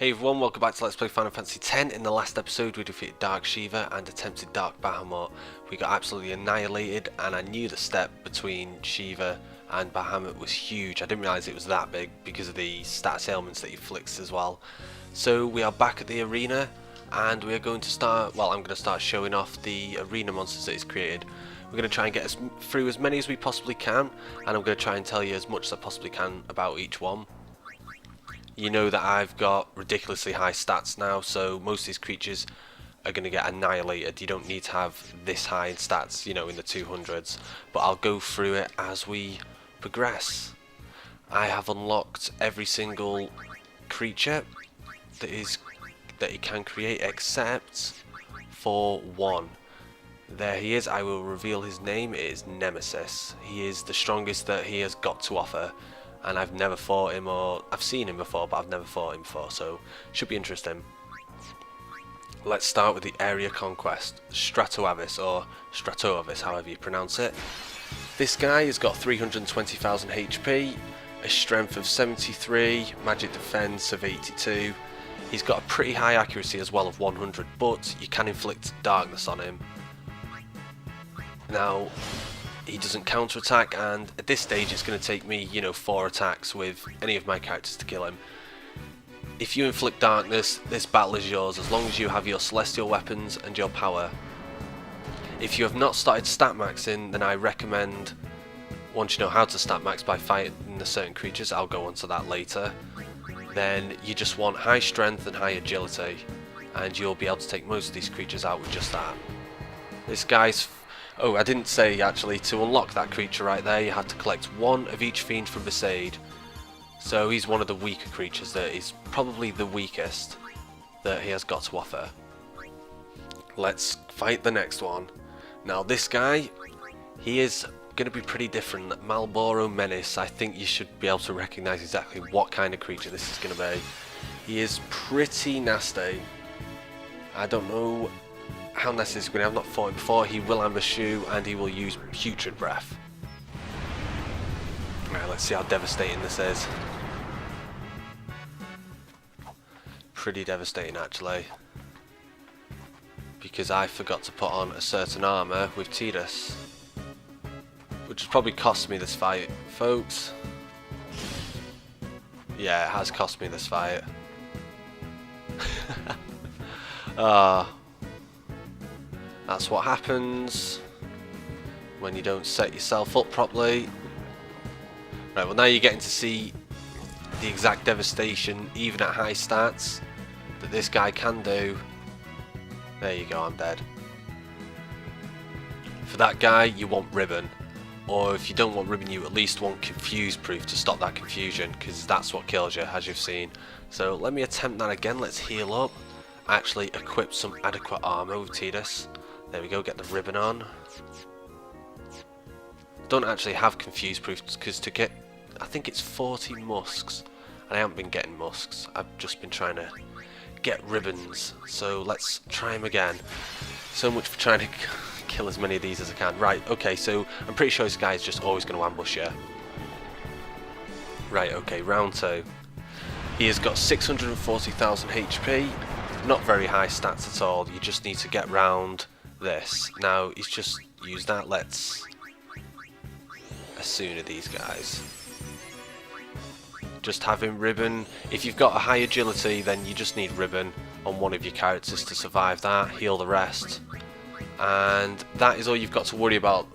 Hey everyone, welcome back to Let's Play Final Fantasy X. In the last episode we defeated Dark Shiva and attempted Dark Bahamut. We got absolutely annihilated, and I knew the step between Shiva and Bahamut was huge. I didn't realise it was that big because of the status ailments that he flicks as well. So we are back at the arena and we are going to start, well, I'm going to start showing off the arena monsters that he's created. We're going to try and get through as many as we possibly can, and I'm going to try and tell you as much as I possibly can about each one. You know that I've got ridiculously high stats now, so most of these creatures are going to get annihilated. You don't need to have this high in stats, you know, in the 200s, but I'll go through it as we progress. I have unlocked every single creature that he can create except for one. There he is. I will reveal his name. It is Nemesis. He is the strongest that he has got to offer, and I've never fought him, or I've seen him before, but I've never fought him before, so should be interesting. Let's start with the Area Conquest, Stratavis, or Stratavis, however you pronounce it. This guy has got 320,000 HP, a strength of 73, magic defense of 82. He's got a pretty high accuracy as well of 100, but you can inflict darkness on him. Now, he doesn't counter-attack, and at this stage it's going to take me, 4 attacks with any of my characters to kill him. If you inflict darkness, this battle is yours as long as you have your celestial weapons and your power. If you have not started stat maxing, then I recommend, once you know how to stat max by fighting the certain creatures, I'll go on to that later, then you just want high strength and high agility, and you'll be able to take most of these creatures out with just that. This guy's... Oh, I didn't say actually, to unlock that creature right there you had to collect one of each fiend from Besaid. So he's one of the weaker creatures, that is probably the weakest that he has got to offer. Let's fight the next one. Now this guy, he is going to be pretty different. Malboro Menace, I think you should be able to recognise exactly what kind of creature this is going to be. He is pretty nasty. I don't know how nasty he's going to have, not fought him before. He will ambush you and he will use putrid breath. Right, let's see how devastating this is. Pretty devastating actually, because I forgot to put on a certain armour with Kottos, which has probably cost me this fight, folks. Yeah, it has cost me this fight. That's what happens when you don't set yourself up properly. Right, well now you're getting to see the exact devastation, even at high stats, that this guy can do. There you go, I'm dead. For that guy, you want ribbon. Or if you don't want ribbon, you at least want confuse proof to stop that confusion, because that's what kills you, as you've seen. So let me attempt that again. Let's heal up. Actually equip some adequate armour with Kottos. There we go, get the ribbon on. Don't actually have confuse proof, because to get, I think it's 40 musks, and I haven't been getting musks. I've just been trying to get ribbons. So let's try him again. So much for trying to kill as many of these as I can. Right, okay, so I'm pretty sure this guy is just always going to ambush you. Right, okay, round 2. He has got 640,000 HP, not very high stats at all. You just need to get round this. Now he's just used that. Let's assume these guys. Just have him ribbon. If you've got a high agility, then you just need ribbon on one of your characters to survive that, heal the rest, and that is all you've got to worry about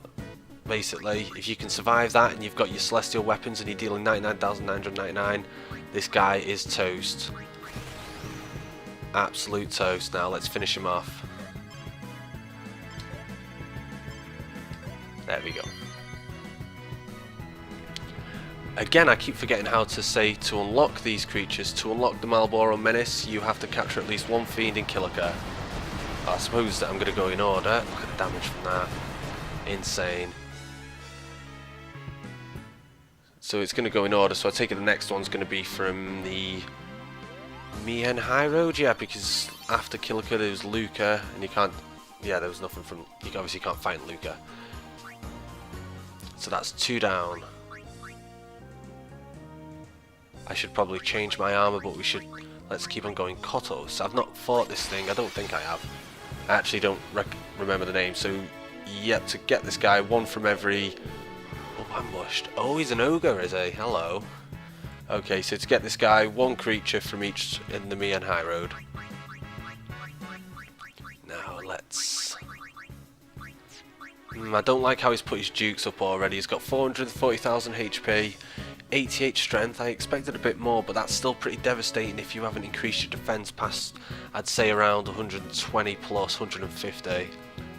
basically. If you can survive that and you've got your celestial weapons and you're dealing 99,999, this guy is toast. Absolute toast. Now let's finish him off. There we go. Again, I keep forgetting how to say to unlock these creatures. To unlock the Malboro Menace, you have to capture at least one fiend and kill a guy. I suppose that I'm going to go in order. Look at the damage from that. Insane. So it's going to go in order, so I take it the next one's going to be from the Mian High Road, yeah, because after Kilika there was Luca, and you can't, yeah, there was nothing from, you obviously can't fight Luca. So that's 2 down. I should probably change my armor, but let's keep on going. Kottos. I've not fought this thing. I don't think I have. I actually don't remember the name. So, yep, to get this guy, one from every... Oh, ambushed. Oh, he's an ogre, is he? Hello. Okay, so to get this guy, one creature from each in the Mian High Road. Now, let's... I don't like how he's put his dukes up already. He's got 440,000 HP, 88 strength. I expected a bit more, but that's still pretty devastating if you haven't increased your defense past, I'd say, around 120 plus 150.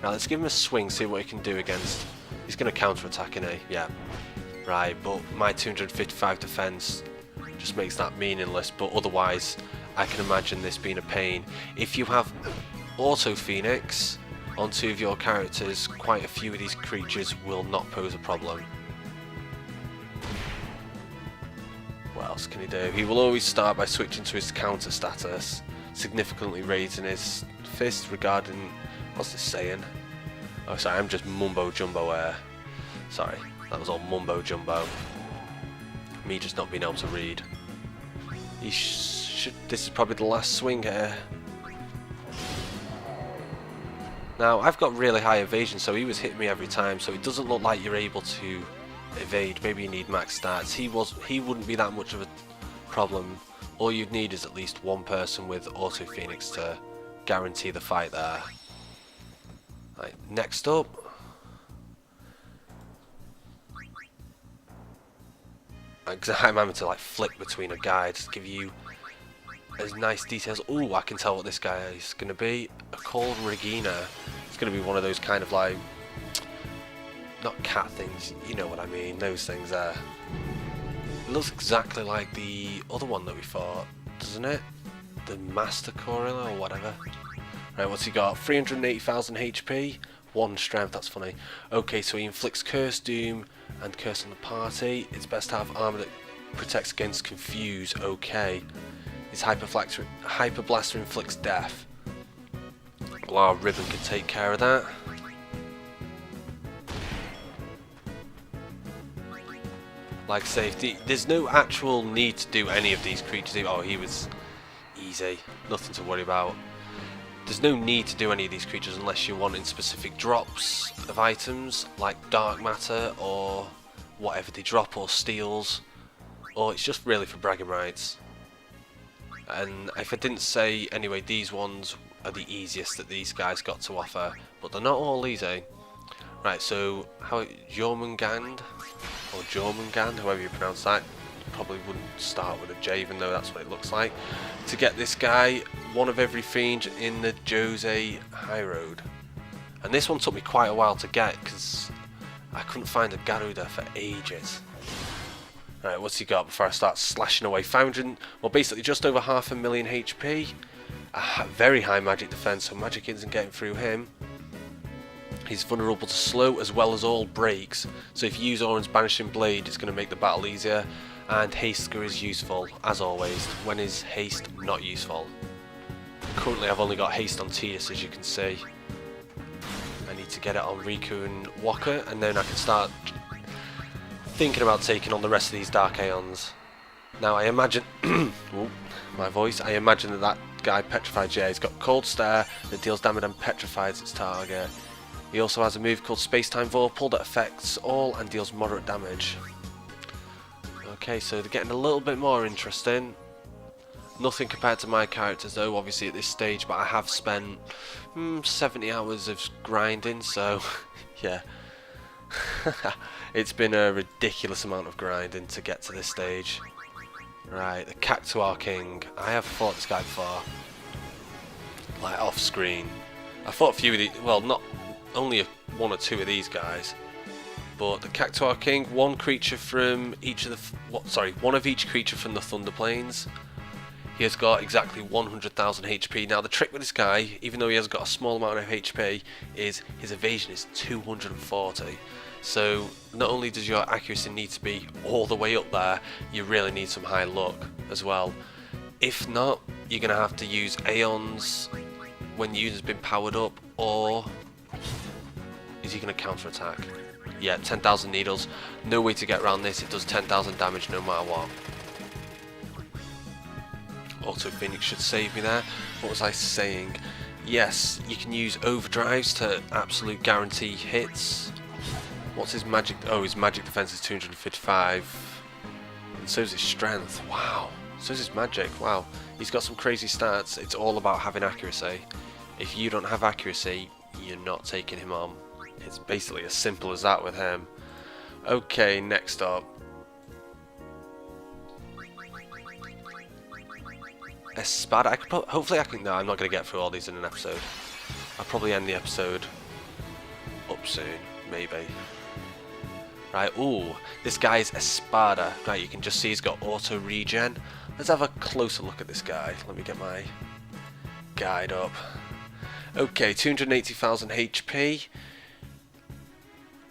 Now let's give him a swing, see what he can do against. He's going to counter-attack, isn't he? Yeah. Right, but my 255 defense just makes that meaningless, but otherwise I can imagine this being a pain. If you have Auto Phoenix on two of your characters, quite a few of these creatures will not pose a problem. What else can he do? He will always start by switching to his counter status, significantly raising his fist regarding... What's this saying? Oh, sorry, I'm just mumbo jumbo air. Sorry, that was all mumbo jumbo. Me just not being able to read. He should... This is probably the last swing here. Now, I've got really high evasion, so he was hitting me every time, so it doesn't look like you're able to evade. Maybe you need max stats. He wouldn't be that much of a problem. All you'd need is at least one person with Auto Phoenix to guarantee the fight there. Right, next up. I'm having to like flick between a guide to give you as nice details. Ooh, I can tell what this guy is going to be. Called Regina. It's going to be one of those kind of like, not cat things, you know what I mean, those things there. It looks exactly like the other one that we fought, doesn't it? The Master Corilla or whatever. Right, what's he got? 380,000 HP, 1 strength, that's funny. Okay, so he inflicts Curse, Doom, and Curse on the party. It's best to have armor that protects against Confuse, okay. His Hyper Blaster inflicts death. Well, our Ribbon can take care of that. Like safety, there's no actual need to do any of these creatures. Oh, he was easy, nothing to worry about. There's no need to do any of these creatures unless you're wanting specific drops of items, like Dark Matter or whatever they drop, or steals, or it's just really for bragging rights. And if I didn't say anyway, these ones are the easiest that these guys got to offer, but they're not all easy. Right, so Jormungand, or Jormungand, however you pronounce that, probably wouldn't start with a J, even though that's what it looks like. To get this guy, one of every fiend in the Jose High Road. And this one took me quite a while to get, because I couldn't find a Garuda for ages. Right, what's he got before I start slashing away? 500, well, basically just over 500,000 HP. A very high magic defense, so magic isn't getting through him. He's vulnerable to slow as well as all breaks, so if you use Orin's Banishing Blade, it's going to make the battle easier. And Haster is useful, as always. When is Haste not useful? Currently I've only got Haste on Tidus, as you can see. I need to get it on Riku and Waka, and then I can start thinking about taking on the rest of these Dark Aeons. Now I imagine, ooh, my voice, I imagine that guy petrified, yeah, he's got Cold Stare that deals damage and petrifies its target. He also has a move called Space-Time Vorpal that affects all and deals moderate damage. Okay, so they're getting a little bit more interesting. Nothing compared to my characters though, obviously at this stage, but I have spent 70 hours of grinding, so yeah. It's been a ridiculous amount of grinding to get to this stage. Right, the Cactuar King. I have fought this guy before. Like off screen. I fought a few of these, well, not only one or two of these guys. But the Cactuar King, one creature from each of the, one of each creature from the Thunder Plains. He has got exactly 100,000 HP. Now the trick with this guy, even though he has got a small amount of HP, is his evasion is 240. So not only does your accuracy need to be all the way up there, you really need some high luck as well. If not, you're going to have to use Aeons when the user's been powered up, or is he going to counter attack? Yeah, 10,000 needles. No way to get around this. It does 10,000 damage no matter what. Auto Phoenix should save me there. What was I saying? Yes, you can use overdrives to absolute guarantee hits. What's his magic? Oh, his magic defense is 255. And so is his strength. Wow. So is his magic. Wow. He's got some crazy stats. It's all about having accuracy. If you don't have accuracy, you're not taking him on. It's basically as simple as that with him. Okay, next up. A Spada. Hopefully I can... No, I'm not going to get through all these in an episode. I'll probably end the episode up soon, maybe. Right, ooh, this guy's a Spada. Right, you can just see he's got auto regen. Let's have a closer look at this guy. Let me get my guide up. Okay, 280,000 HP.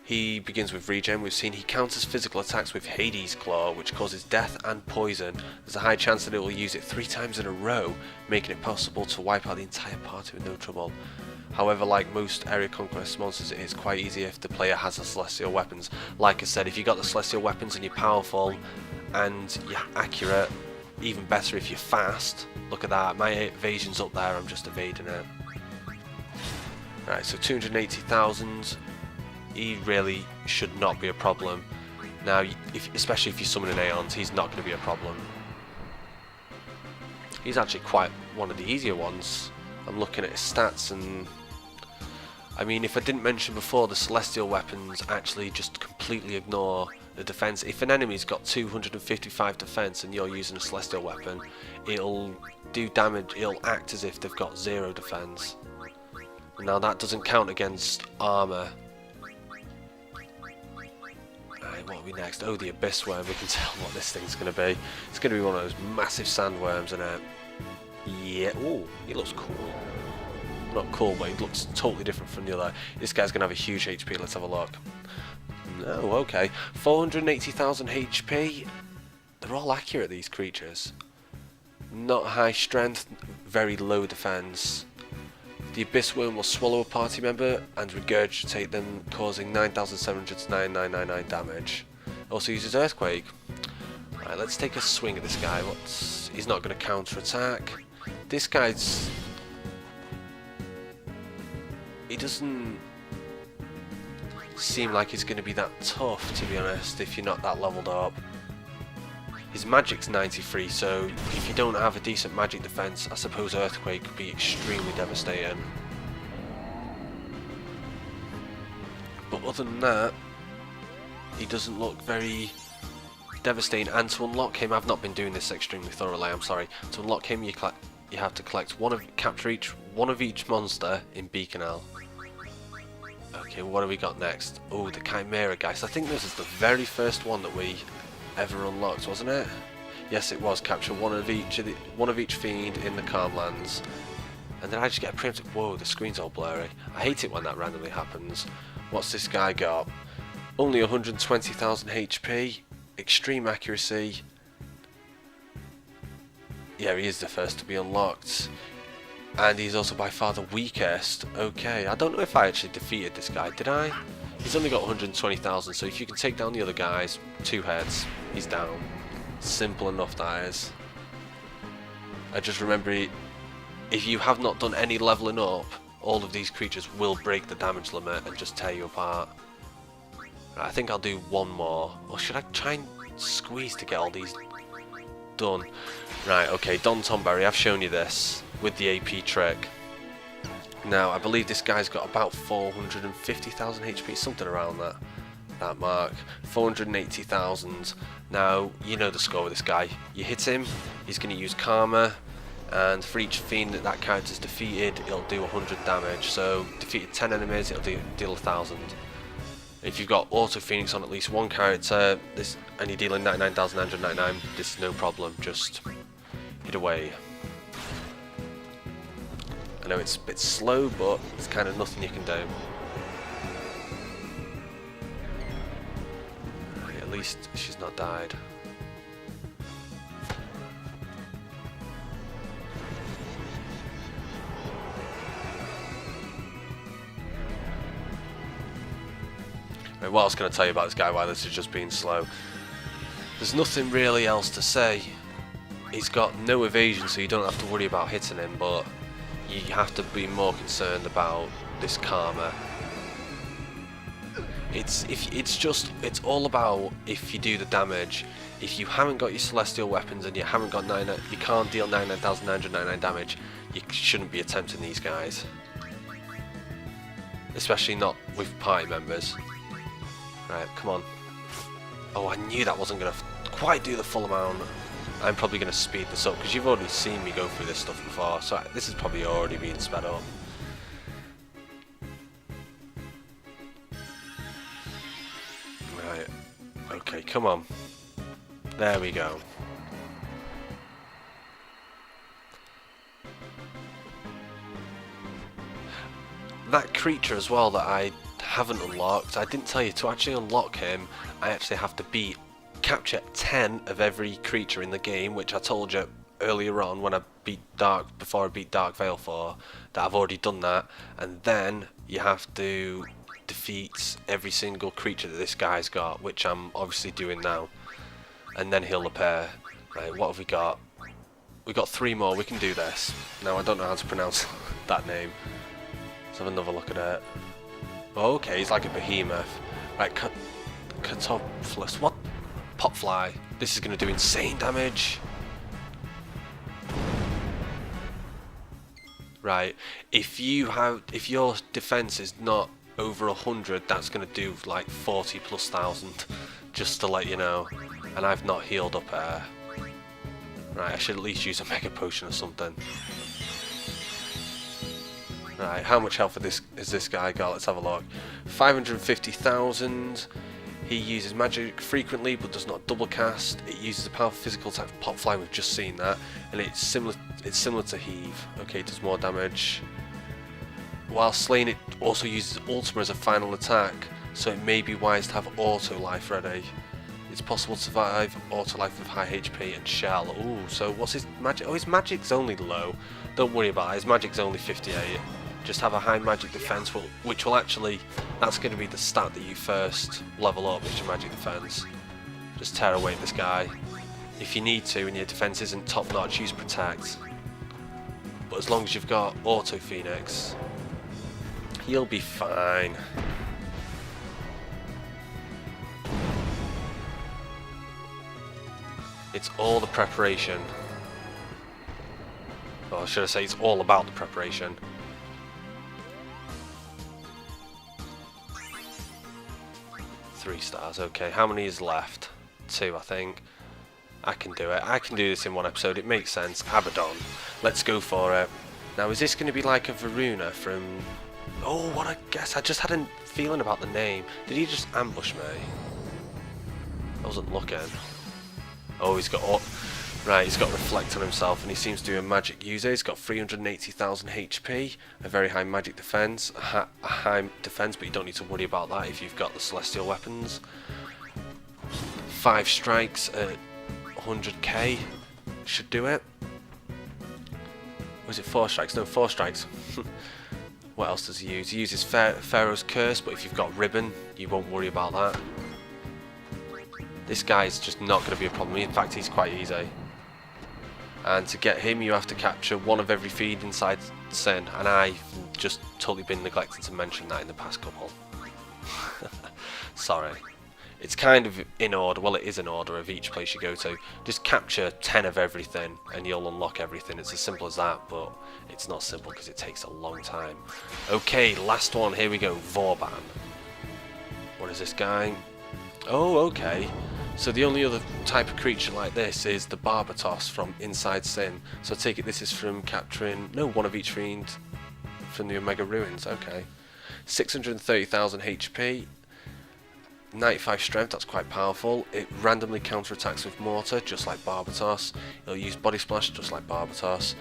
He begins with regen. We've seen he counters physical attacks with Hades Claw, which causes death and poison. There's a high chance that it will use it 3 times in a row, making it possible to wipe out the entire party with no trouble. However, like most Area Conquest monsters, it is quite easy if the player has the Celestial Weapons. Like I said, if you've got the Celestial Weapons and you're powerful and you're accurate, even better if you're fast. Look at that, my evasion's up there, I'm just evading it. Right, so 280,000. He really should not be a problem. Now, especially if you're summoning Aeons, he's not going to be a problem. He's actually quite one of the easier ones. I'm looking at his stats and... I mean, if I didn't mention before, the Celestial Weapons actually just completely ignore the defense. If an enemy's got 255 defense and you're using a Celestial Weapon, it'll do damage, it'll act as if they've got 0 defense. Now that doesn't count against armor. Right, what are we next? Oh, the Abyss Worm. We can tell what this thing's going to be. It's going to be one of those massive sandworms, isn't it? Yeah. Oh, he looks cool. Not cool, but he looks totally different from the other. This guy's going to have a huge HP. Let's have a look. No, okay. 480,000 HP. They're all accurate, these creatures. Not high strength, very low defense. The Abyss Worm will swallow a party member and regurgitate them, causing 9,700 to 9,999 damage. Also uses Earthquake. Right, let's take a swing at this guy. He's not going to counter-attack. This guy's... He doesn't seem like he's going to be that tough, to be honest, if you're not that leveled up. His magic's 93, so if you don't have a decent magic defense, I suppose Earthquake could be extremely devastating. But other than that, he doesn't look very devastating. And to unlock him, I've not been doing this extremely thoroughly, I'm sorry. To unlock him, you have to collect capture one of each monster in Beacon. Okay, what have we got next? Oh, the Chimera guy. So I think this is the very first one that we ever unlocked, wasn't it? Yes, it was. Capture one of each fiend in the Calmlands. And then I just get a preemptive. Whoa, the screen's all blurry. I hate it when that randomly happens. What's this guy got? Only 120,000 HP, extreme accuracy. Yeah, he is the first to be unlocked. And he's also by far the weakest. Okay, I don't know if I actually defeated this guy, did I? He's only got 120,000, so if you can take down the other guys, 2 heads, he's down. Simple enough, that is. I just remember, if you have not done any leveling up, all of these creatures will break the damage limit and just tear you apart. Right, I think I'll do one more. Or should I try and squeeze to get all these done? Right, okay, Don Tonberry, I've shown you this with the AP trick. Now, I believe this guy's got about 450,000 HP, something around that mark. 480,000. Now, you know the score with this guy. You hit him, he's going to use Karma, and for each fiend that character's defeated, it'll do 100 damage. So, defeated 10 enemies, it'll deal 1,000. If you've got Auto Phoenix on at least one character, and you're dealing 99,999, this is no problem, just hit away. I know it's a bit slow, but it's kind of nothing you can do. Right, at least she's not died. Right, what else can I tell you about this guy while this is just being slow? There's nothing really else to say. he's got no evasion, so you don't have to worry about hitting him, but you have to be more concerned about this karma. It's all about if you do the damage. If you haven't got your celestial weapons and you haven't got you can't deal 99,999 damage, you shouldn't be attempting these guys, especially not with party members. Right, come on. Oh, I knew that wasn't gonna quite do the full amount. I'm probably going to speed this up because you've already seen me go through this stuff before, so this is probably already being sped up. Right, okay, come on. There we go. That creature as well that I haven't unlocked, I didn't tell you, to actually unlock him, I actually have to capture 10 of every creature in the game, which I told you earlier on when I beat before I beat Dark Veil 4, that I've already done that, and then you have to defeat every single creature that this guy's got, which I'm obviously doing now, and then he'll appear. Right, what have we got? We've got 3 more, we can do this. Now I don't know how to pronounce that name. Let's have another look at it. Oh, okay, he's like a behemoth. Right, Kottos, what? Popfly. This is going to do insane damage. Right, if your defense is not over 100, that's going to do like 40 plus thousand, just to let you know. And I've not healed up air. Right, I should at least use a mega potion or something. Right, how much health has this guy got? Let's have a look. 550,000. He uses magic frequently but does not double cast. It uses a powerful physical type of pop fly, we've just seen that. And it's similar to heave. Okay, it does more damage. While slain, it also uses Ultima as a final attack, so it may be wise to have auto life ready. It's possible to survive auto life with high HP and shell. Ooh, so what's his magic? Oh, his magic's only low. Don't worry about it, his magic's only 58. Just have a high magic defense, which will actually, that's going to be the stat that you first level up, is your magic defense. Just tear away this guy. If you need to and your defense isn't top notch, use protect. But as long as you've got auto phoenix, you'll be fine. It's all the preparation. Or should I say it's all about the preparation. Three stars, okay. How many is left? 2, I think. I can do it. I can do this in one episode. It makes sense. Avadon. Let's go for it. Now, is this going to be like a Varuna from... Oh, what I guess. I just had a feeling about the name. Did he just ambush me? I wasn't looking. Oh, he's got... Right, he's got Reflect on himself, and he seems to be a magic user. He's got 380,000 HP, a very high magic defense, a high defense, but you don't need to worry about that if you've got the celestial weapons. 5 strikes at 100k should do it. Was it 4 strikes? No, 4 strikes. What else does he use? He uses Pharaoh's Curse, but if you've got Ribbon, you won't worry about that. This guy's just not going to be a problem. In fact, he's quite easy. And to get him, you have to capture 1 of every feed inside Sin, and I've just totally been neglecting to mention that in the past couple. Sorry. It's kind of in order, well, it is in order of each place you go to. Just capture 10 of everything and you'll unlock everything. It's as simple as that, but it's not simple because it takes a long time. Okay, last one, here we go, Vorban. What is this guy? Oh, okay. So the only other type of creature like this is the Barbatos from Inside Sin. So I take it this is from capturing, no, 1 of each fiend from the Omega Ruins, okay. 630,000 HP, 95 strength, that's quite powerful. It randomly counterattacks with Mortar, just like Barbatos. It'll use Body Splash, just like Barbatos.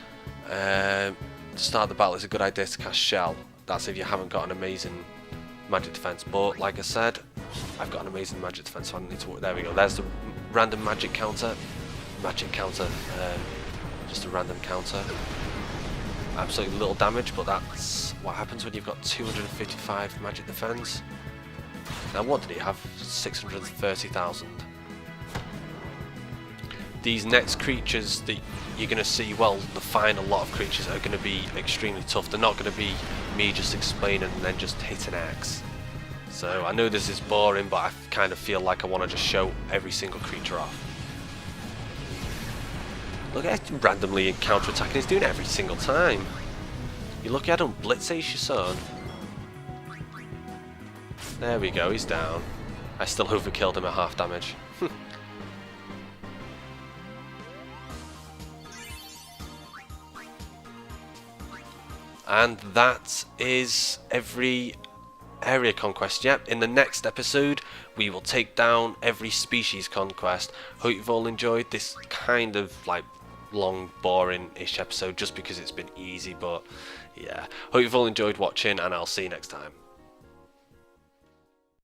To start the battle, it's a good idea to cast Shell. That's if you haven't got an amazing magic defense, but like I said, I've got an amazing magic defense, so I don't need to worry. There we go, there's the random magic counter. Just a random counter. Absolutely little damage, but that's what happens when you've got 255 magic defense. Now what did he have? 630,000. these next creatures that you're going to see, well, the final lot of creatures are going to be extremely tough. They're not going to be me just explaining and then just hit an X. So I know this is boring, but I kind of feel like I want to just show every single creature off. Look at him randomly counter-attacking. He's doing it every single time. You lucky I don't blitz ace your son. There we go, he's down. I still overkilled him at half damage. And that is every area conquest. Yep, in the next episode we will take down every species conquest. Hope you've all enjoyed this kind of like long, boring-ish episode just because it's been easy, but yeah. Hope you've all enjoyed watching and I'll see you next time.